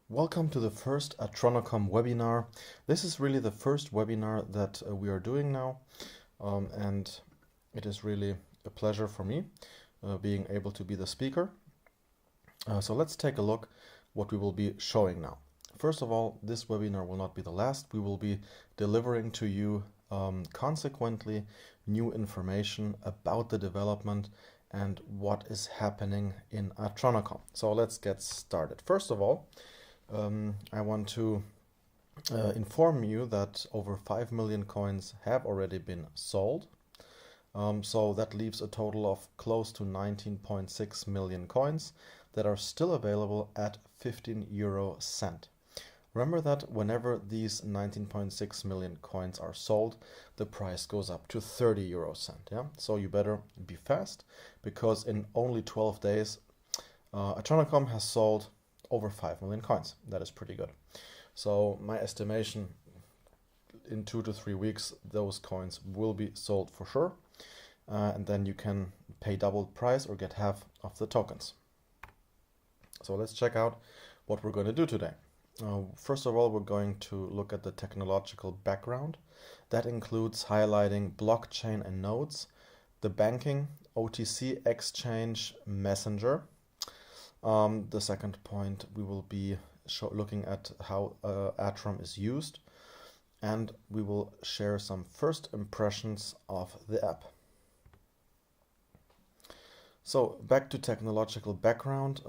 Welcome to the first Atronocom webinar. This is really the first webinar that we are doing now, and it is really a pleasure for me being able to be the speaker. So let's take a look what we will be showing now. First of all, this webinar will not be the last. We will be delivering to you consequently new information about the development and what is happening in Atronocom. So let's get started. First of all, I want to inform you that over 5 million coins have already been sold. So that leaves a total of close to 19.6 million coins that are still available at 15 euro cent. Remember that whenever these 19.6 million coins are sold, the price goes up to 30 euro cent. Yeah? So you better be fast, because in only 12 days, Atronocom has sold over 5 million coins. That is pretty good. So my estimation, in 2 to 3 weeks, those coins will be sold for sure. And then you can pay double price or get half of the tokens. So let's check out what we're going to do today. First of all, we're going to look at the technological background. That includes highlighting blockchain and nodes, the banking, OTC exchange, messenger. The second point, we will be looking at how Atron is used, and we will share some first impressions of the app. So back to technological background.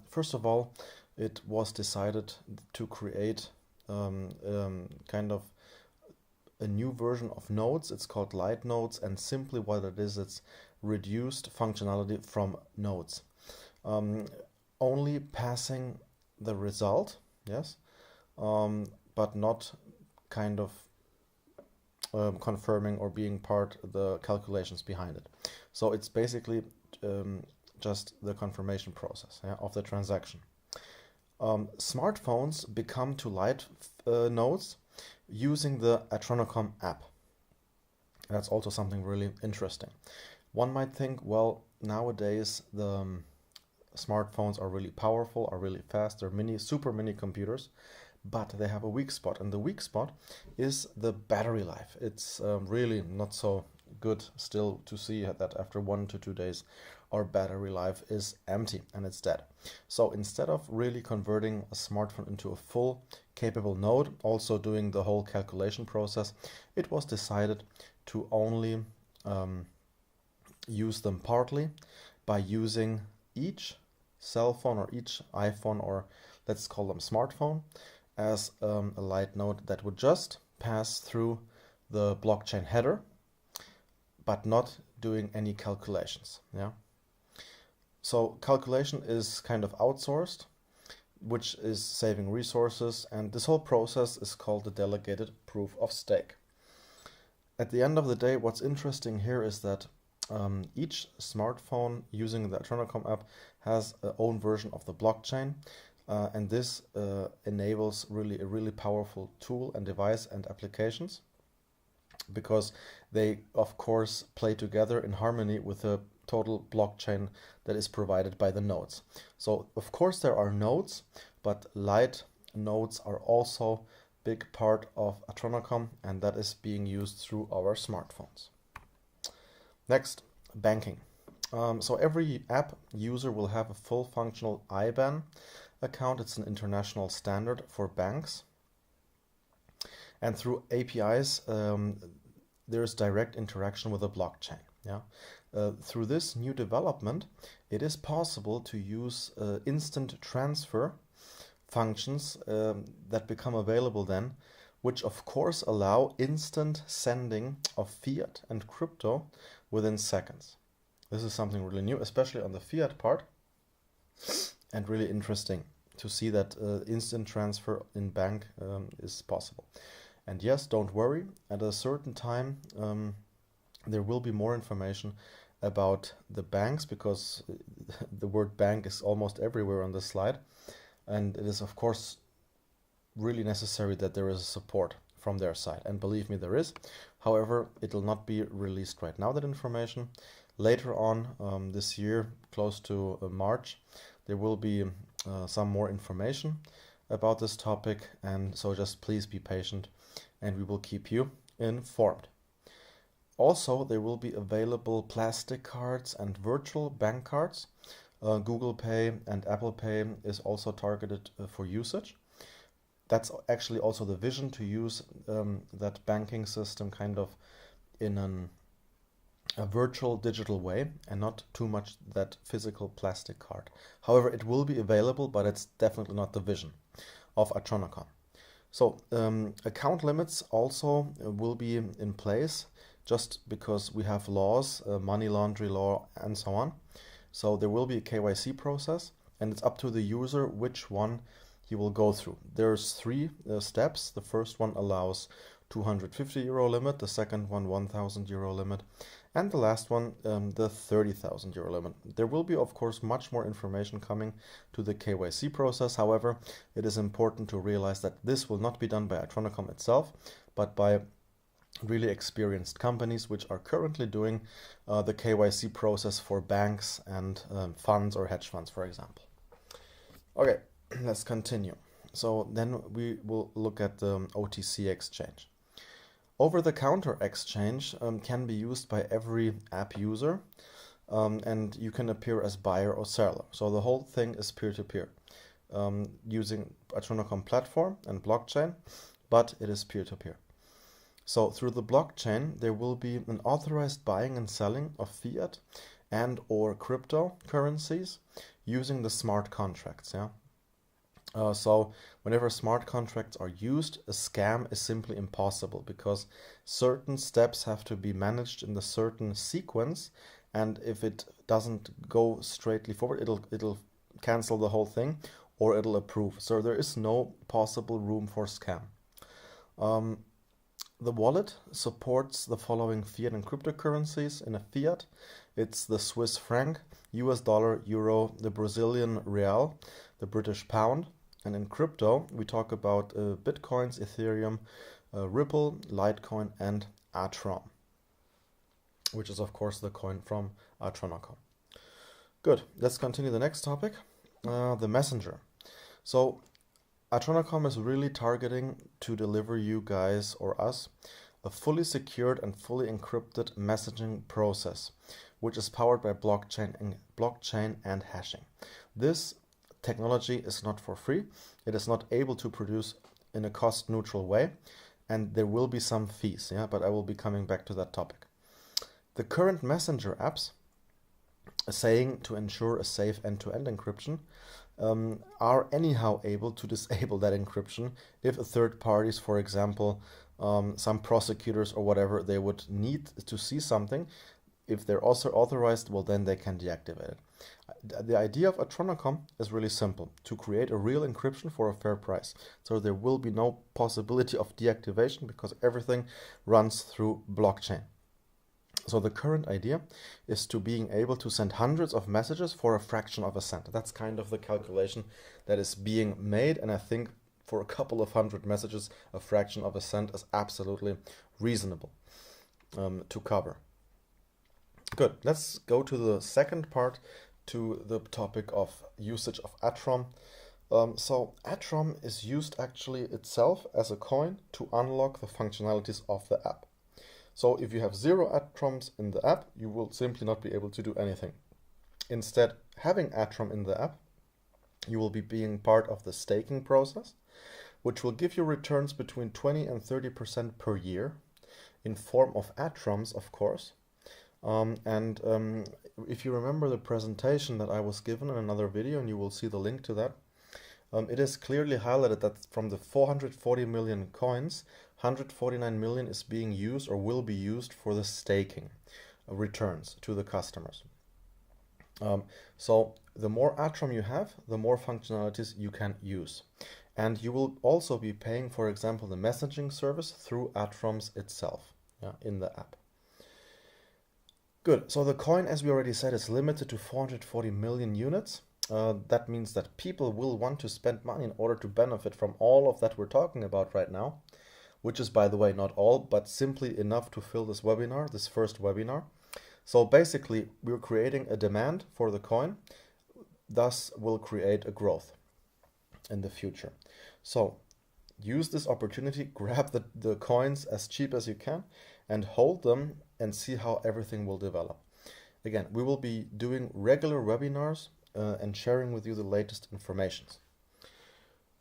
First of all, it was decided to create kind of a new version of nodes. It's called light nodes, and simply what it is, it's reduced functionality from nodes. Only passing the result, yes, but not kind of confirming or being part of the calculations behind it. So it's basically just the confirmation process, yeah, of the transaction. Smartphones become to light nodes using the Atronocom app. That's also something really interesting. One might think, well, nowadays the smartphones are really powerful, are really fast, they're super mini computers, but they have a weak spot, and the weak spot is the battery life. It's really not so good still to see that after 1 to 2 days our battery life is empty and it's dead. So instead of really converting a smartphone into a full capable node, also doing the whole calculation process, it was decided to only use them partly by using each cell phone or each iPhone, or let's call them smartphone, as a light node that would just pass through the blockchain header but not doing any calculations. Yeah. So calculation is kind of outsourced, which is saving resources, and this whole process is called the delegated proof of stake. At the end of the day, what's interesting here is that each smartphone using the Atronocom app has its own version of the blockchain, and this enables a really powerful tool and device and applications, because they of course play together in harmony with the total blockchain that is provided by the nodes. So of course there are nodes, but light nodes are also big part of Atronocom, and that is being used through our smartphones. Next, banking. So every app user will have a full functional IBAN account. It's an international standard for banks. And through APIs, there is direct interaction with the blockchain. Yeah. Through this new development, it is possible to use instant transfer functions that become available then, which of course allow instant sending of fiat and crypto within seconds. This is something really new, especially on the fiat part, and really interesting to see that instant transfer in bank is possible. And yes, don't worry, at a certain time there will be more information about the banks, because the word bank is almost everywhere on the slide, and it is of course really necessary that there is support from their side, and believe me, there is. However, it will not be released right now, that information. Later on this year, close to March, there will be some more information about this topic, and so just please be patient and we will keep you informed. Also, there will be available plastic cards and virtual bank cards. Google Pay and Apple Pay is also targeted for usage. That's actually also the vision, to use that banking system kind of in a virtual digital way and not too much that physical plastic card. However, it will be available, but it's definitely not the vision of Atronocom. So account limits also will be in place, just because we have laws, money laundering law and so on. So there will be a KYC process, and it's up to the user which one he will go through. There's three steps. The first one allows 250 euro limit, the second one 1,000 euro limit, and the last one the 30,000 euro limit. There will be, of course, much more information coming to the KYC process. However, it is important to realize that this will not be done by Atronocom itself, but by really experienced companies which are currently doing the KYC process for banks and funds or hedge funds, for example. Okay, let's continue. So then we will look at the OTC exchange. Over-the-counter exchange can be used by every app user, and you can appear as buyer or seller. So the whole thing is peer-to-peer, using Atronocom platform and blockchain, but it is peer-to-peer. So through the blockchain, there will be an authorized buying and selling of fiat and or cryptocurrencies using the smart contracts. So whenever smart contracts are used, a scam is simply impossible, because certain steps have to be managed in the certain sequence, and if it doesn't go straightly forward, it'll cancel the whole thing or it'll approve. So there is no possible room for scam. The wallet supports the following fiat and cryptocurrencies. In a fiat, it's the Swiss franc, US dollar, euro, the Brazilian real, the British pound. And in crypto, we talk about Bitcoins, Ethereum, Ripple, Litecoin, and Atron, which is, of course, the coin from Atronocom. Good. Let's continue the next topic, the messenger. So Atronocom is really targeting to deliver you guys or us a fully secured and fully encrypted messaging process, which is powered by blockchain and hashing. This technology is not for free. It is not able to produce in a cost-neutral way, and there will be some fees, but I will be coming back to that topic. The current messenger apps, saying to ensure a safe end-to-end encryption, are anyhow able to disable that encryption if third parties, for example, some prosecutors or whatever, they would need to see something. If they're also authorized, well, then they can deactivate it. The idea of Atronocom is really simple: to create a real encryption for a fair price. So there will be no possibility of deactivation, because everything runs through blockchain. So the current idea is to being able to send hundreds of messages for a fraction of a cent. That's kind of the calculation that is being made, and I think for a couple of hundred messages, a fraction of a cent is absolutely reasonable to cover. Good. Let's go to the second part, to the topic of usage of Atron. So Atron is used actually itself as a coin to unlock the functionalities of the app. So if you have 0 Atrons in the app, you will simply not be able to do anything. Instead, having Atron in the app, you will be being part of the staking process, which will give you returns between 20 and 30% per year in form of Atrons, of course. If you remember the presentation that I was given in another video, and you will see the link to that, it is clearly highlighted that from the 440 million coins, 149 million is being used or will be used for the staking returns to the customers. So the more Atron you have, the more functionalities you can use. And you will also be paying, for example, the messaging service through Atrons itself, in the app. Good. So the coin, as we already said, is limited to 440 million units. That means that people will want to spend money in order to benefit from all of that we're talking about right now, which is, by the way, not all, but simply enough to fill this webinar, this first webinar. So basically, we're creating a demand for the coin, thus will create a growth. in the future. So use this opportunity, grab the coins as cheap as you can and hold them and see how everything will develop. Again, we will be doing regular webinars and sharing with you the latest informations.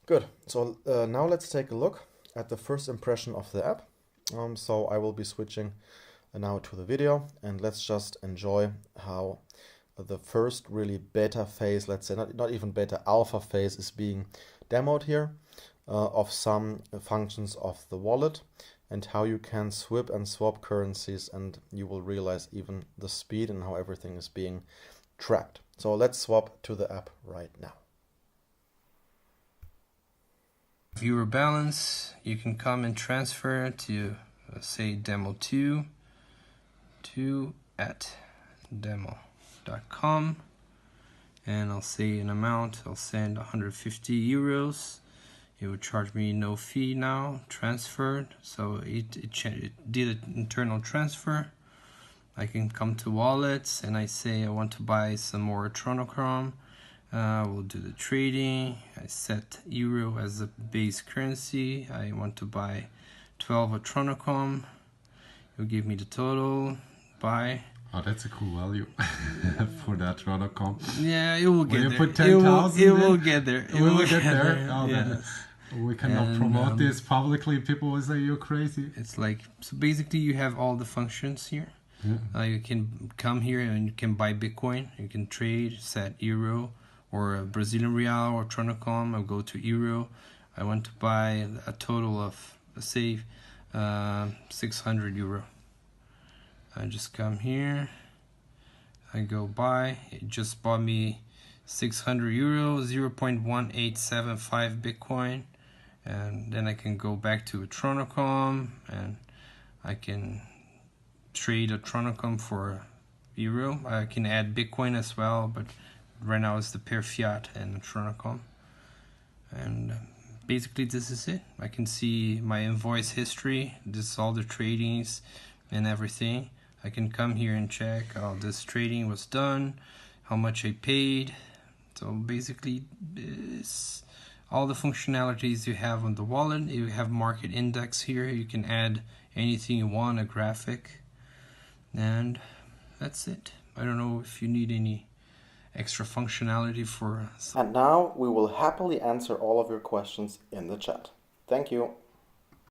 Good, so now let's take a look at the first impression of the app. So I will be switching now to the video, and let's just enjoy how the first really beta phase, let's say not even beta, alpha phase is being demoed here of some functions of the wallet and how you can swap and swap currencies, and you will realize even the speed and how everything is being tracked. So let's swap to the app right now. Viewer balance, you can come and transfer to say demo 2 at demo.com, and I'll say an amount. I'll send 150 euros. It would charge me no fee now, transferred, so it did an internal transfer. I can come to wallets and I say I want to buy some more Atronocom. We'll do the trading. I set euro as a base currency. I want to buy 12 Atronocom. It will give me the total. Buy. Oh, that's a cool value for that Atronocom. Yeah, it will get there. Put 10,000 it will get there. It will get there. Oh, yes. We cannot promote this publicly. People will say you're crazy. It's like, so basically you have all the functions here. Yeah. You can come here and you can buy Bitcoin. You can trade, set euro or Brazilian real or Atronocom. I'll go to euro. I want to buy a total of, say, 600 euro. I just come here. I go buy. It just bought me 600 euro, 0.1875 Bitcoin. And then I can go back to Atronocom and I can trade Atronocom for euro. I can add Bitcoin as well, but right now it's the pair fiat and Atronocom. And basically this is it. I can see my invoice history. This is all the tradings and everything. I can come here and check, oh, this trading was done, how much I paid. So basically this, all the functionalities you have on the wallet. You have market index here. You can add anything you want, a graphic. And that's it. I don't know if you need any extra functionality for... And now we will happily answer all of your questions in the chat. Thank you.